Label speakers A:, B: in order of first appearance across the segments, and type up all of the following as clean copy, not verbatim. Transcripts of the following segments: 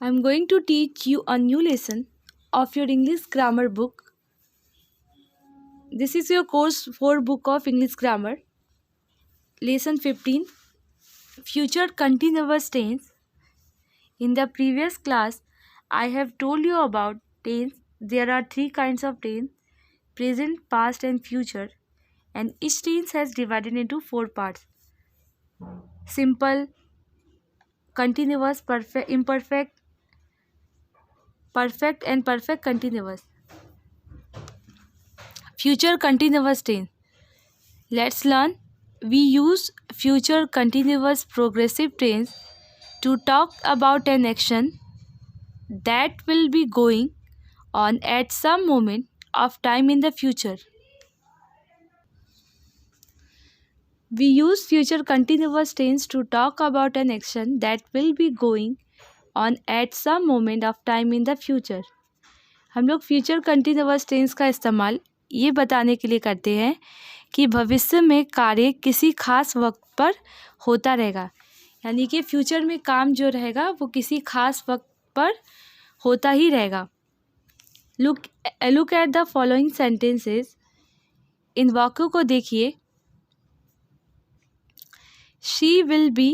A: I'm going to teach you a new lesson of your English grammar book. This is your course 4 book of English grammar. Lesson 15, Future Continuous Tense. In the previous class, I have told you about tense. There are 3 kinds of tense: present, past and future, and each tense has divided into 4 parts: simple, continuous, perfect, imperfect, perfect and perfect continuous. Future continuous tense. Let's learn. We use future continuous progressive tense to talk about an action that will be going on at some moment of time in the future. We use future continuous tense to talk about an action that will be going on at some moment of time in the future. हम लोग future continuous tense का इस्तेमाल ये बताने के लिए करते हैं कि भविष्य में कार्य किसी खास वक्त पर होता रहेगा, यानी कि फ्यूचर में काम जो रहेगा वो किसी खास वक्त पर होता ही रहेगा. Look at the following sentences. इन वाक्यों को देखिए. She will be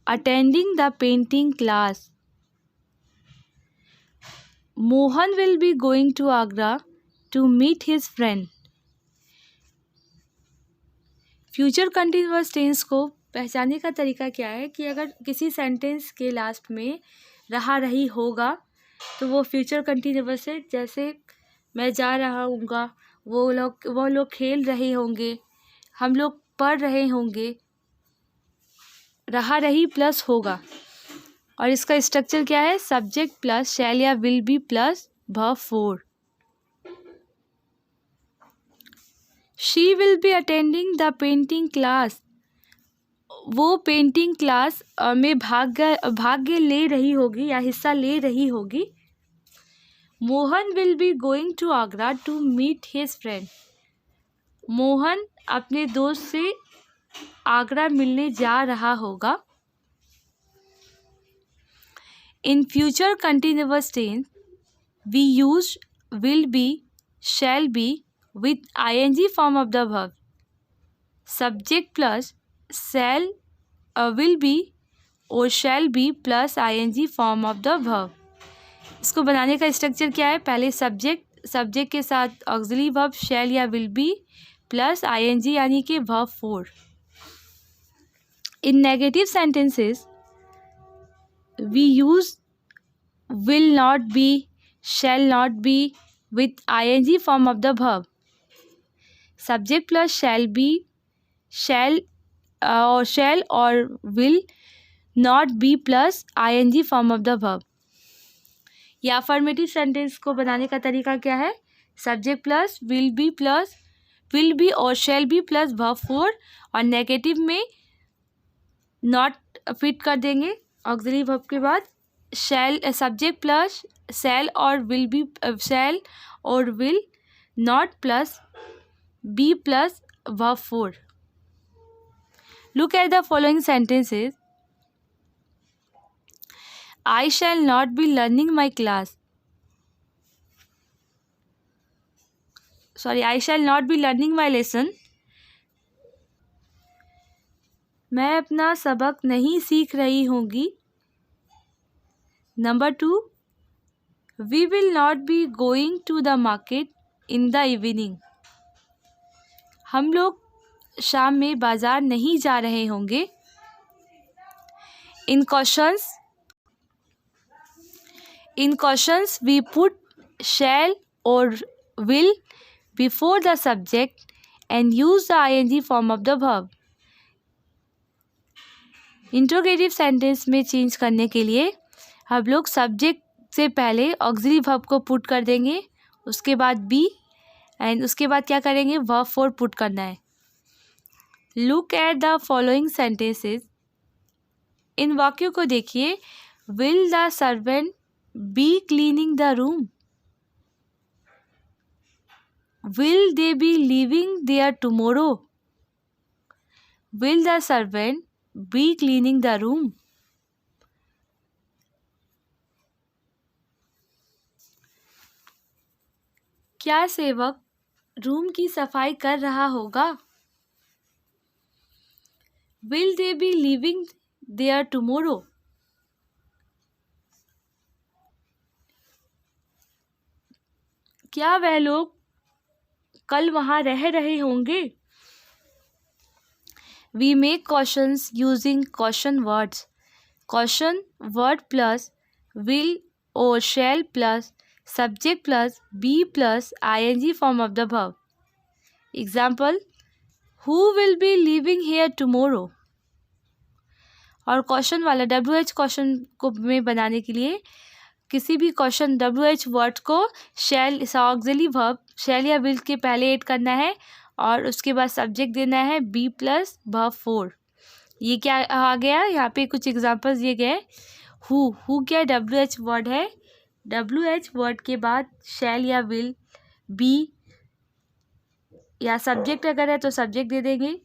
A: attending the painting class. Mohan will be going to Agra to meet his friend. Future continuous tense को पहचानने का तरीका क्या है कि अगर किसी सेंटेंस के लास्ट में रहा रही होगा तो वो फ्यूचर कंटिन्यूअस है. जैसे मैं जा रहा हूँगा, वो लोग खेल रहे होंगे, हम लोग पढ़ रहे होंगे. रहा रही प्लस होगा और इसका स्ट्रक्चर क्या है? सब्जेक्ट प्लस शैल या will be plus verb 4. She will be attending the painting class. वो पेंटिंग क्लास में भाग्य ले रही होगी या हिस्सा ले रही होगी. Mohan will be going to Agra to meet his friend. Mohan अपने दोस्त से आगरा मिलने जा रहा होगा. In future continuous tense we use will be, shall be with ing form of the verb. Subject plus shall will be और shall be plus ing form of the verb. इसको बनाने का स्ट्रक्चर क्या है? पहले सब्जेक्ट के साथ auxiliary verb shall या will be प्लस ing यानी कि verb 4. In negative sentences we use will not be, shall not be with ing form of the verb. Subject plus shall be, shall और will not be plus ING form of the verb. या affirmative sentence को बनाने का तरीका क्या है? Subject plus will be और shall be plus verb 4 और नेगेटिव में नॉट फिट कर देंगे ऑक्सिलरी वर्ब के बाद. सब्जेक्ट प्लस शैल और will not plus be plus verb 4. Look at the following sentences. I shall not be learning my class. I shall not be learning my lesson. मैं अपना सबक नहीं सीख रही होंगी. Number 2. We will not be going to the market in the evening. हम लोग शाम में बाजार नहीं जा रहे होंगे. In questions we put shall और will before the subject and use the ING form of the verb. Interrogative sentence में चेंज करने के लिए हम लोग सब्जेक्ट से पहले ऑक्सिलरी वर्ब को पुट कर देंगे, उसके बाद बी एंड उसके बाद क्या करेंगे? वर्ब 4 पुट करना है. Look at the following sentences. इन वाक्यों को देखिए. Will the servant be cleaning the room. Will they be living there tomorrow. Will the servant be cleaning the room. क्या सेवक रूम की सफाई कर रहा होगा? Will they be living there tomorrow? क्या वह लोग कल वहां रह रहे होंगे? We make cautions using caution words. Caution word plus will or shall plus subject plus be plus ing form of the verb. Example: Who will be leaving here tomorrow? और question वाला WH क्वेश्चन को में बनाने के लिए किसी भी question WH word को शैल ऑक्सिलरी वर्ब शैल या विल के पहले ऐड करना है और उसके बाद सब्जेक्ट देना है बी प्लस वर्ब फोर। ये क्या आ गया? यहाँ पे कुछ एग्जांपल्स दिए गए। हु क्या WH वर्ड है? WH वर्ड के बाद शैल या विल, बी या सब्जेक्ट अगर है तो सब्जेक्ट दे देंगे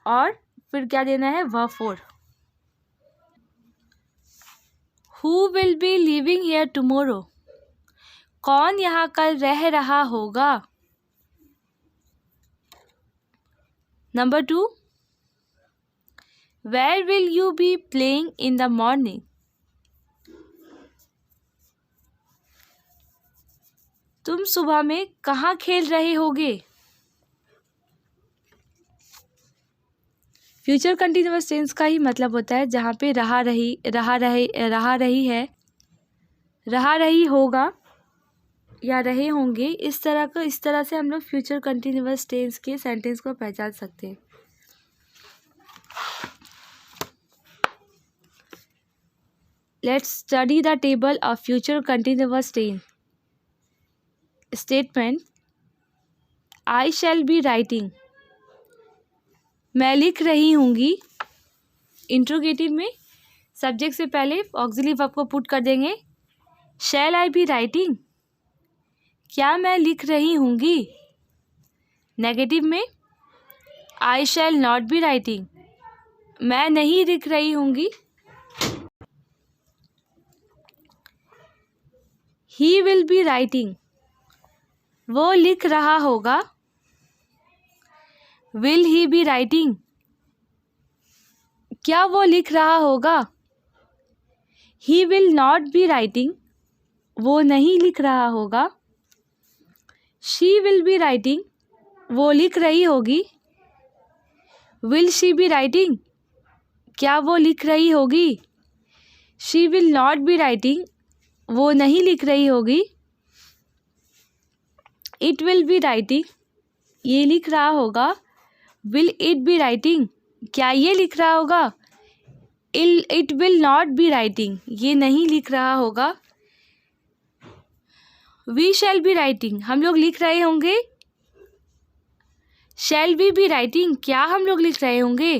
A: और फिर क्या देना है? Verb four. Who will be living here tomorrow? कौन यहाँ कल रह रहा होगा? Number 2, Where will you be playing in the morning? तुम सुबह में कहाँ खेल रहे होगे? फ्यूचर कंटिन्यूअस टेंस का ही मतलब होता है जहाँ पे रहा रही है, रहा रही होगा या रहे होंगे। इस तरह से हम लोग फ्यूचर कंटिन्यूअस टेंस के सेंटेंस को पहचान सकते हैं। Let's study the table of future continuous tense. Statement: I shall be writing, मैं लिख रही होंगी। इंट्रोगेटिव में सब्जेक्ट से पहले ऑक्सिलरी वर्ब को पुट कर देंगे। शैल आई बी राइटिंग, क्या मैं लिख रही होंगी। नेगेटिव में आई शैल नॉट बी राइटिंग, मैं नहीं लिख रही होंगी। ही विल बी राइटिंग, वो लिख रहा होगा। विल ही बी राइटिंग, क्या वो लिख रहा होगा। He will not be writing, वो नहीं लिख रहा होगा। शी विल बी राइटिंग, वो लिख रही होगी। विल शी बी राइटिंग, क्या वो लिख रही होगी। She will not be writing, वो नहीं लिख रही होगी। इट विल बी राइटिंग, ये लिख रहा होगा। विल इट बी राइटिंग, क्या ये लिख रहा होगा। It will not be writing, ये नहीं लिख रहा होगा। वी शैल बी राइटिंग, हम लोग लिख रहे होंगे। शैल वी बी राइटिंग, क्या हम लोग लिख रहे होंगे।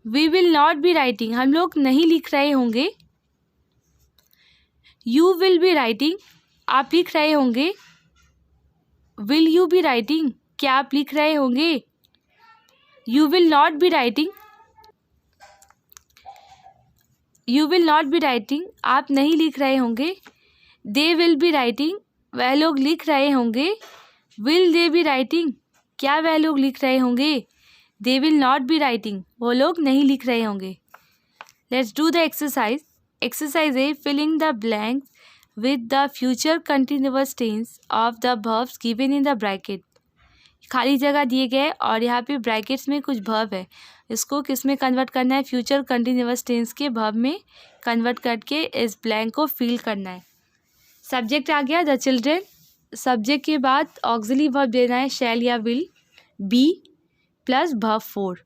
A: We will not be writing, हम लोग नहीं लिख रहे होंगे। यू विल बी राइटिंग, आप लिख रहे होंगे। विल यू बी राइटिंग, क्या आप लिख रहे होंगे। You will not be writing, you will not be writing, आप नहीं लिख रहे होंगे। दे विल बी राइटिंग, वह लोग लिख रहे होंगे। विल दे बी राइटिंग, क्या वह लोग लिख रहे होंगे। They will not be writing, वो लोग नहीं लिख रहे होंगे। Let's do the exercise. Exercise A, filling the blank with the future continuous tense of the verbs given in the bracket. खाली जगह दिए गए और यहाँ पे ब्रैकेट्स में कुछ वर्ब है, इसको किस में कन्वर्ट करना है। फ्यूचर कंटिन्यूअस टेंस के वर्ब में कन्वर्ट करके इस ब्लैंक को फिल करना है। सब्जेक्ट आ गया द चिल्ड्रेन, सब्जेक्ट के बाद ऑक्सिलरी वर्ब देना है शैल या will, be plus verb four.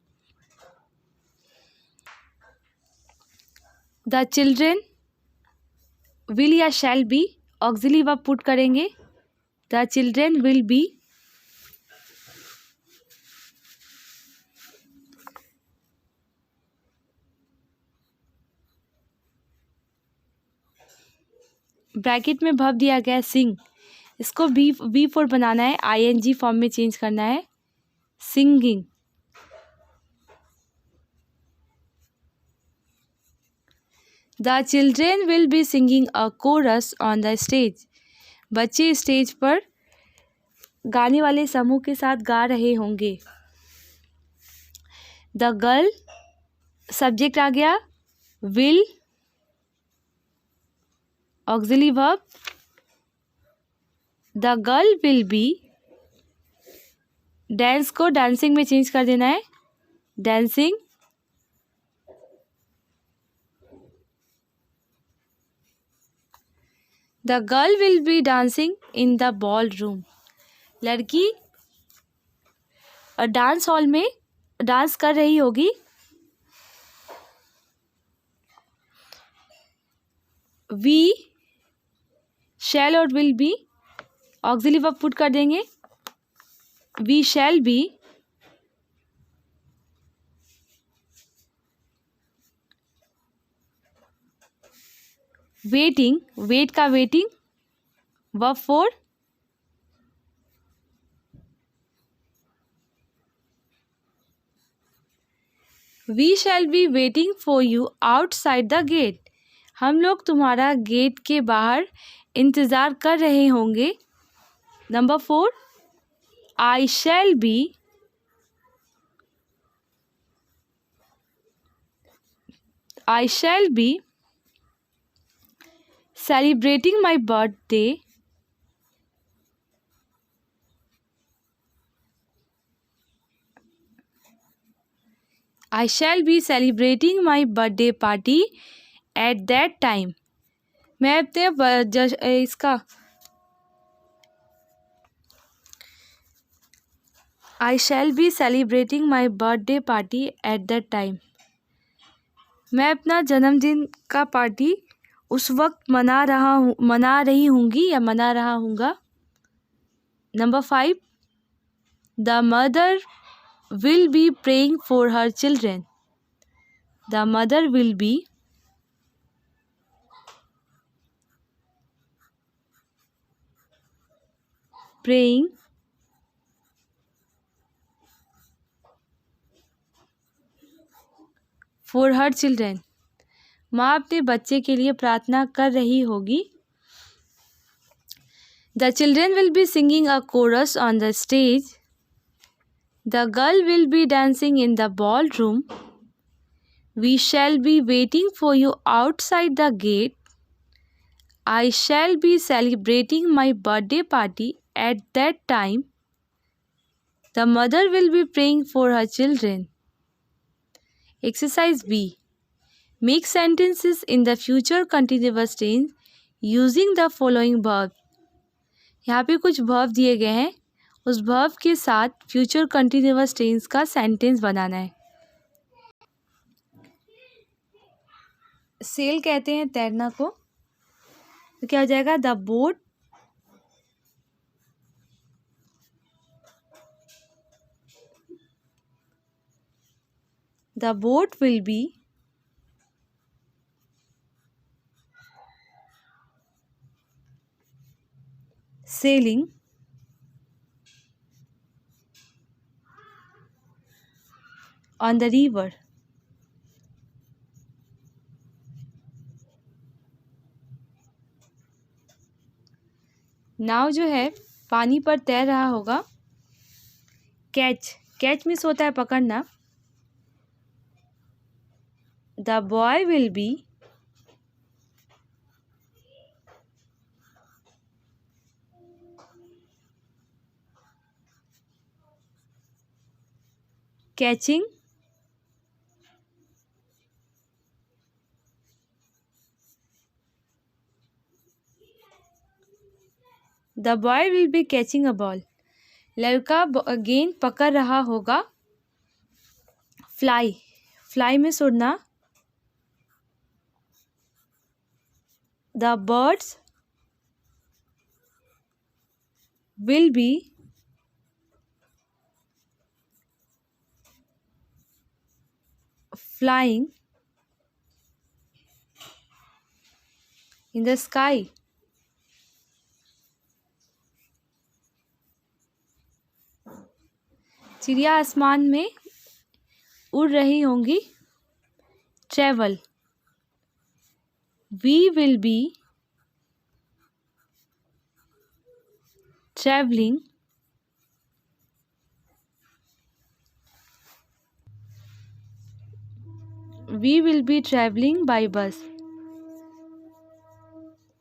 A: The children will या shall be, auxiliary verb put करेंगे। The children will be, bracket में वर्ब दिया गया सिंग, इसको बी फोर बनाना है, ING फॉर्म में चेंज करना है। Singing. The children will be singing a chorus on the stage, बच्चे स्टेज पर गाने वाले समूह के साथ गा रहे होंगे। द गर्ल, सब्जेक्ट आ गया, will auxiliary verb, the girl will be, dance को डांसिंग में चेंज कर देना है, dancing, the girl will be dancing in the ballroom, लड़की डांस हॉल में डांस कर रही होगी। वी, शैल और will be auxiliary verb put कर देंगे, we shall be waiting, wait का waiting verb four, we shall be waiting for you outside the gate, हम लोग तुम्हारा गेट के बाहर इंतज़ार कर रहे होंगे। Number four, I shall B celebrating my birthday I shall be celebrating my birthday party at that time. मैं अपने इसका I shall be celebrating my birthday party at that time. मैं अपना जन्मदिन का पार्टी उस वक्त मना रही होंगी या मना रहा हूँगा। Number five, the mother will be praying for her children, the mother will be praying for her children, माँ अपने बच्चे के लिए प्रार्थना कर रही होगी। The children will be singing a chorus on the stage, the girl will be dancing in the ballroom, we shall be waiting for you outside the gate, I shall be celebrating my birthday party at that time, the mother will be praying for her children. Exercise B, make sentences in the future continuous tense using the following verb. यहाँ पे कुछ verb दिए गए हैं, उस verb के साथ future continuous tense का sentence बनाना है। सेल कहते हैं तैरना को, तो क्या हो जाएगा, the boat will be sailing on the river. नाव जो है पानी पर तैर रहा होगा। कैच मीन्स होता है पकड़ना। The boy will be catching the boy will be catching a ball, लड़का गेंद पकड़ रहा होगा। फ्लाई में उड़ना। The birds will be flying in the sky. चिड़िया आसमान में उड़ रही होंगी। Travel, we will be traveling. We will be traveling by bus.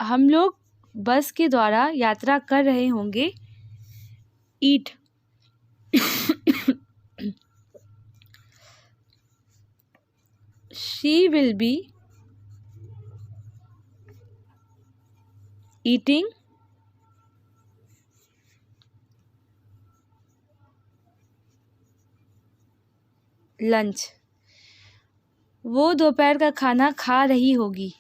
A: हम लोग बस के द्वारा यात्रा कर रहे होंगे. Eat. She will be eating lunch. वो दोपहर का खाना खा रही होगी.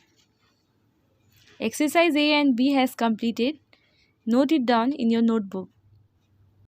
A: Exercise A and B has completed. Note it down in your notebook.